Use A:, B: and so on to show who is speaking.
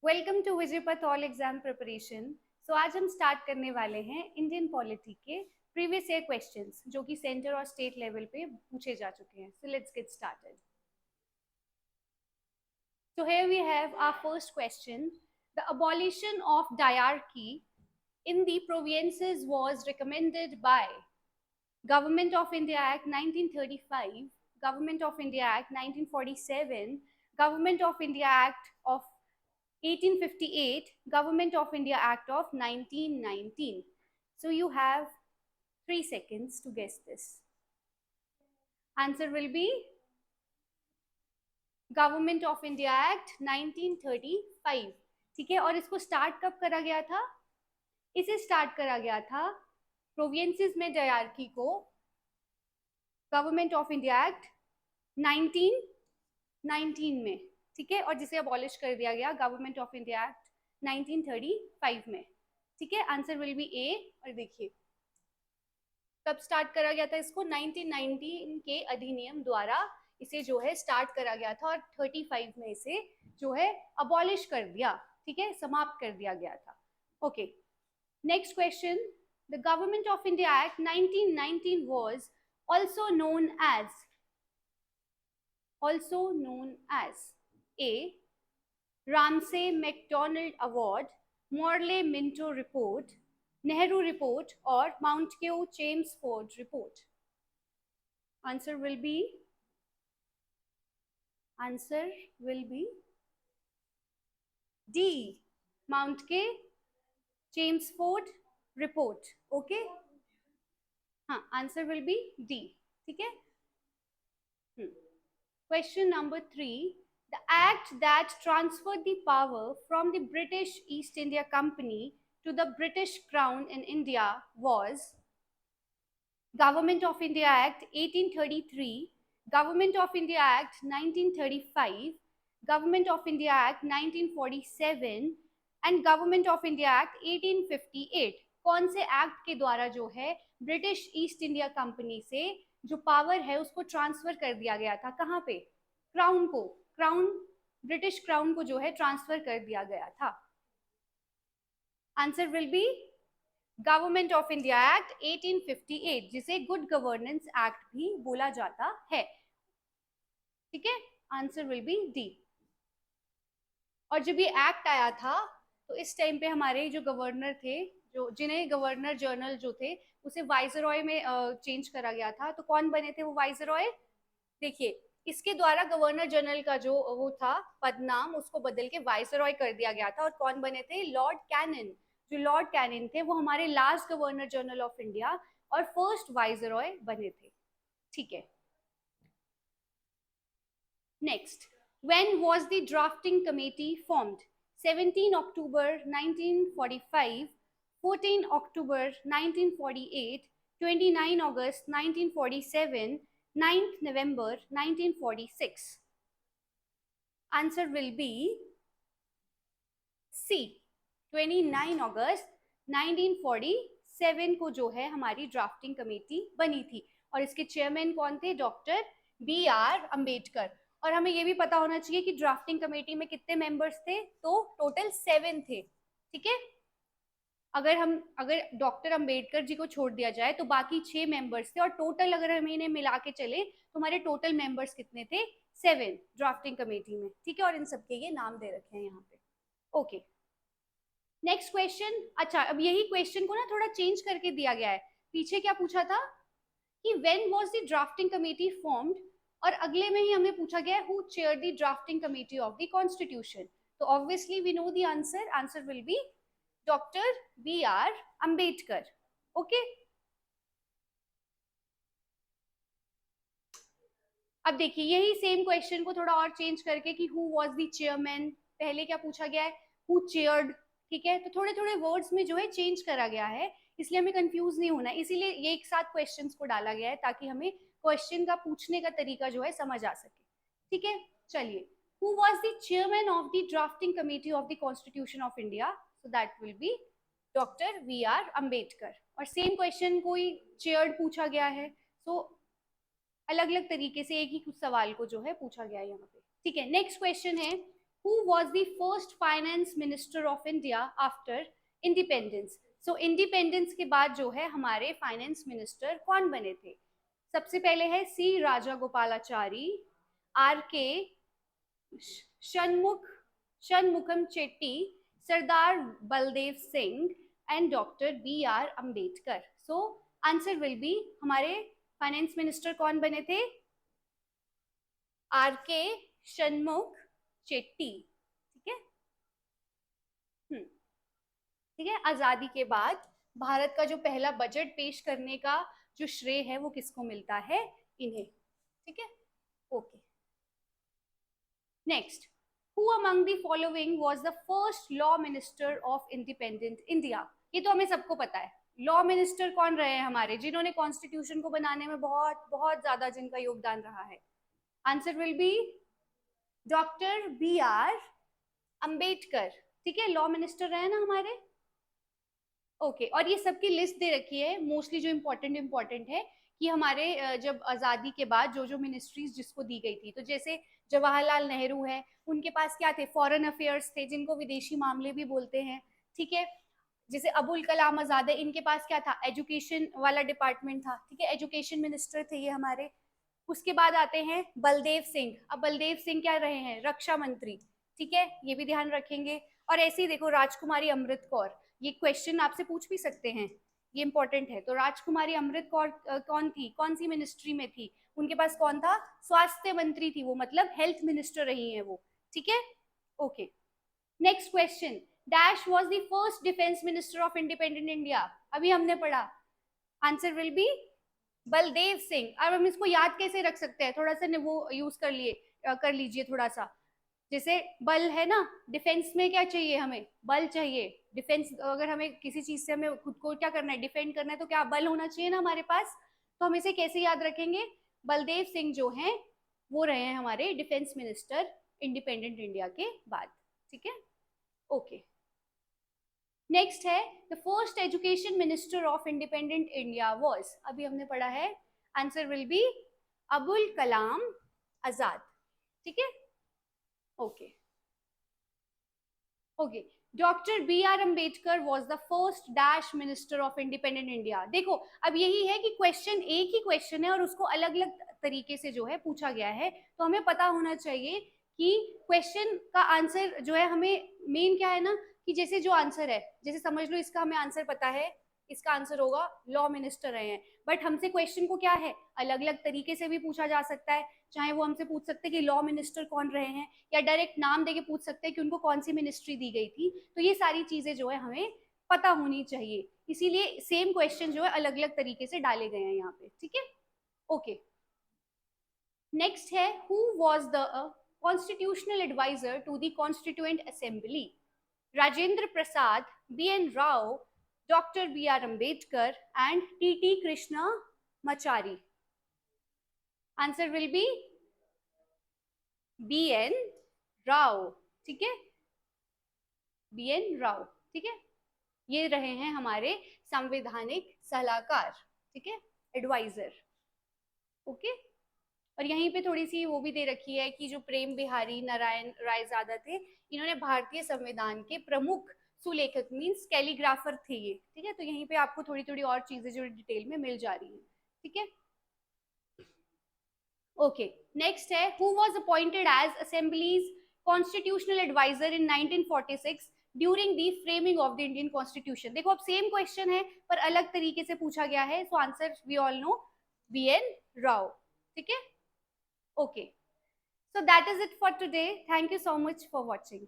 A: Welcome to Vijaypath all exam preparation. So आज हम start करने वाले हैं इंडियन पॉलिटी के प्रीवियस ईयर क्वेश्चंस जो कि सेंटर और स्टेट लेवल पे पूछे जा चुके हैं। So let's get started. So here we have our first question. The abolition of diarchy in the provinces was recommended by Government of India Act 1935, Government of India Act 1947, Government of India Act of 1858, Government of India Act of 1919. So you have 3 seconds to guess this. Answer will be government of India act 1935। ठीक है, और इसको start कब करा गया था? इसे start करा गया था प्रोविंसेस में डायरकी को गवर्नमेंट ऑफ इंडिया एक्ट 1919 में। ठीक है, और जिसे अबॉलिश कर दिया गया गवर्नमेंट ऑफ इंडिया एक्ट 1935 में। ठीक है, आंसर विल बी ए। और देखिए कब स्टार्ट करा गया था इसको? 1919 के अधिनियम द्वारा इसे जो है स्टार्ट करा गया था और 35 में इसे जो है अबॉलिश कर दिया। ठीक है, समाप्त कर दिया गया था। Okay, next question. The government of India act 1919 was also known as A. Ramsay MacDonald Award, Morley Minto Report, Nehru Report, or Mountque-Chelmsford Report. Answer will be D. Mountque-Chelmsford Report. Okay? हाँ, answer will B D. ठीक है। Question number 3. The act that transferred the power from the British East India Company to the British Crown in India was Government of India Act 1833, Government of India Act 1935, Government of India Act 1947 and Government of India Act 1858। कौन से act के द्वारा जो है British east India company से जो power है उसको ट्रांसफर कर दिया गया था? कहाँ पे? क्राउन को, ब्रिटिश क्राउन को जो है ट्रांसफर कर दिया गया था। Answer will B government of India act 1858, जिसे गुड गवर्नेंस एक्ट भी बोला जाता है। ठीक है, आंसर विल बी डी। और जब ये एक्ट आया था तो इस टाइम पे हमारे जो गवर्नर थे, जो जिन्हें गवर्नर जनरल जो थे उसे वाइसरॉय में चेंज करा गया था। तो कौन बने थे वो वाइसरॉय? देखिए इसके द्वारा गवर्नर जनरल का जो वो था पदनाम उसको बदल के वाइसरॉय कर दिया गया था। और कौन बने थे? Lord Canning. जो लॉर्ड कैनिन थे वो हमारे last governor general of India और फर्स्ट वाइसरॉय बने थे। ठीक है, next. When was the drafting committee formed? 17 October 1945, 14 October 1948, 29 August 1947, 9th November 1946. Answer will be C. 29 अगस्त 1947 को जो है हमारी ड्राफ्टिंग कमेटी बनी थी और इसके चेयरमैन कौन थे? Doctor B.R. अम्बेडकर। और हमें ये भी पता होना चाहिए कि ड्राफ्टिंग कमेटी में कितने मेंबर्स थे? तो टोटल 7 थे। ठीक है, अगर डॉक्टर अंबेडकर जी को छोड़ दिया जाए तो बाकी 6 मेंबर्स थे और टोटल अगर हम इन्हें मिला के चले तो हमारे टोटल मेंबर्स कितने थे? 7 ड्राफ्टिंग कमेटी में। ठीक है, और इन सबके ये नाम दे रखे हैं यहाँ पे। Okay, next question. अच्छा, अब यही क्वेश्चन को ना थोड़ा चेंज करके दिया गया है। पीछे क्या पूछा था कि when was the drafting committee formed, और अगले में ही हमें पूछा गया who chair the drafting committee of the constitution. तो obviously we know the answer. Answer will be doctor B.R. Ambedkar. Okay, अब देखिए यही सेम क्वेश्चन को थोड़ा और चेंज करके कि हु वाज द चेयरमैन, पहले क्या पूछा गया है? Who chaired. ठीक है, तो थोड़े थोड़े वर्ड्स में जो है चेंज करा गया है, इसलिए हमें कंफ्यूज नहीं होना, इसीलिए ये एक साथ क्वेश्चंस को डाला गया है ताकि हमें क्वेश्चन का पूछने का तरीका जो है समझ आ सके। ठीक है, चलिए। Who was the chairman of the drafting committee of the constitution of India? So that will be doctor B.R. Ambedkar. और सेम क्वेश्चन कोई चेयर्ड पूछा गया है, सो अलग अलग तरीके से एक ही कुछ सवाल को जो है पूछा गया है यहाँ पे। ठीक है, नेक्स्ट क्वेश्चन है who was the first finance minister of India after independence? So independence के बाद जो है हमारे फाइनेंस मिनिस्टर कौन बने थे? सबसे पहले है सी Rajagopalachari, R K Shanmukham Chetty, Sardar Baldev Singh and doctor B R Ambedkar. So answer will be, हमारे फाइनेंस मिनिस्टर कौन बने थे? आर के शनमुख चेट्टी. ठीक है, ठीक है. आजादी के बाद भारत का जो पहला बजट पेश करने का जो श्रेय है वो किसको मिलता है? इन्हें. ठीक है, okay. Next, who among the following was the first law minister of independent India? ये तो हमें सबको पता है. लॉ मिनिस्टर कौन रहे हैं हमारे, जिन्होंने कॉन्स्टिट्यूशन को बनाने में बहुत बहुत ज्यादा जिनका योगदान रहा है? Answer will be doctor B R Ambedkar. ठीक है, लॉ मिनिस्टर रहे ना हमारे. ओके, और ये सबकी लिस्ट दे रखी है, मोस्टली जो इम्पोर्टेंट है कि हमारे जब आज़ादी के बाद जो जो मिनिस्ट्रीज जिसको दी गई थी, तो जैसे जवाहरलाल नेहरू है, उनके पास क्या थे? फॉरेन अफेयर्स थे, जिनको विदेशी मामले भी बोलते हैं. ठीक है, जैसे अबुल कलाम आजाद है, इनके पास क्या था? एजुकेशन वाला डिपार्टमेंट था. ठीक है, एजुकेशन मिनिस्टर थे ये हमारे. उसके बाद आते हैं बलदेव सिंह. अब बलदेव सिंह क्या रहे हैं? रक्षा मंत्री. ठीक है, ये भी ध्यान रखेंगे. और ऐसे ही देखो राजकुमारी अमृत कौर, ये क्वेश्चन आपसे पूछ भी सकते हैं, ये इंपॉर्टेंट है. तो राजकुमारी अमृत कौर कौन थी? कौन सी मिनिस्ट्री में थी? उनके पास कौन था? स्वास्थ्य मंत्री थी वो, मतलब हेल्थ मिनिस्टर रही हैं वो. ठीक है, okay. Next question, dash was the first defence minister of independent India? अभी हमने पढ़ा. Answer will B Baldev Singh. अब हम इसको याद कैसे रख सकते हैं? थोड़ा सा वो यूज कर लीजिए थोड़ा सा. जैसे बल है ना, डिफेंस में क्या चाहिए हमें? बल चाहिए. डिफेंस, अगर हमें किसी चीज से हमें खुद को क्या करना है? डिफेंड करना है, तो क्या बल होना चाहिए ना हमारे पास. तो हम इसे कैसे याद रखेंगे? बलदेव सिंह जो हैं वो रहे हैं हमारे डिफेंस मिनिस्टर इंडिपेंडेंट इंडिया के बाद. ठीक है, ओके. नेक्स्ट है the first education minister of independent India was? अभी हमने पढ़ा है. Answer will be Abul Kalam Azad. ठीक है, okay. Okay, doctor B R Ambedkar was the first dash minister of independent India. देखो, अब यही है कि क्वेश्चन एक ही क्वेश्चन है और उसको अलग अलग तरीके से जो है पूछा गया है. तो हमें पता होना चाहिए कि क्वेश्चन का आंसर जो है, हमें मेन क्या है ना, कि जैसे जो आंसर है, जैसे समझ लो इसका हमें आंसर पता है, इसका आंसर होगा लॉ मिनिस्टर रहे हैं. बट हमसे क्वेश्चन को क्या है, अलग अलग तरीके से भी पूछा जा सकता है. चाहे वो हमसे पूछ सकते हैं कि लॉ मिनिस्टर कौन रहे हैं, या डायरेक्ट नाम देके पूछ सकते हैं कि उनको कौन सी मिनिस्ट्री दी गई थी. तो ये सारी चीजें जो है हमें पता होनी चाहिए. इसीलिए सेम क्वेश्चन जो है अलग अलग तरीके से डाले गए हैं यहाँ पे. ठीक है, ओके. नेक्स्ट है, who was the constitutional adviser to the constituent assembly? Rajendra Prasad, B N Rao, doctor B R Ambedkar and T T Krishnamachari. Answer will be B N Rao. ठीक है, बी एन राव. ठीक है, ये रहे हैं हमारे संवैधानिक सलाहकार. ठीक है, एडवाइजर. ओके. और यहीं पे थोड़ी सी वो भी दे रखी है कि जो प्रेम बिहारी नारायण रायजादा थे, इन्होंने भारतीय संविधान के प्रमुख सुलेखक मीन्स कैलीग्राफर थे ये. ठीक है, तो यहीं पे आपको थोड़ी थोड़ी और चीजें जो डिटेल में मिल जा रही है. ठीक है, ओके. नेक्स्ट है, who was appointed as assembly's constitutional adviser in 1946 during the framing of the Indian constitution? देखो, अब सेम क्वेश्चन है पर अलग तरीके से पूछा गया है. So answer we all know, B N Rao. ठीक है, okay. So that is it for today. Thank you so much for watching.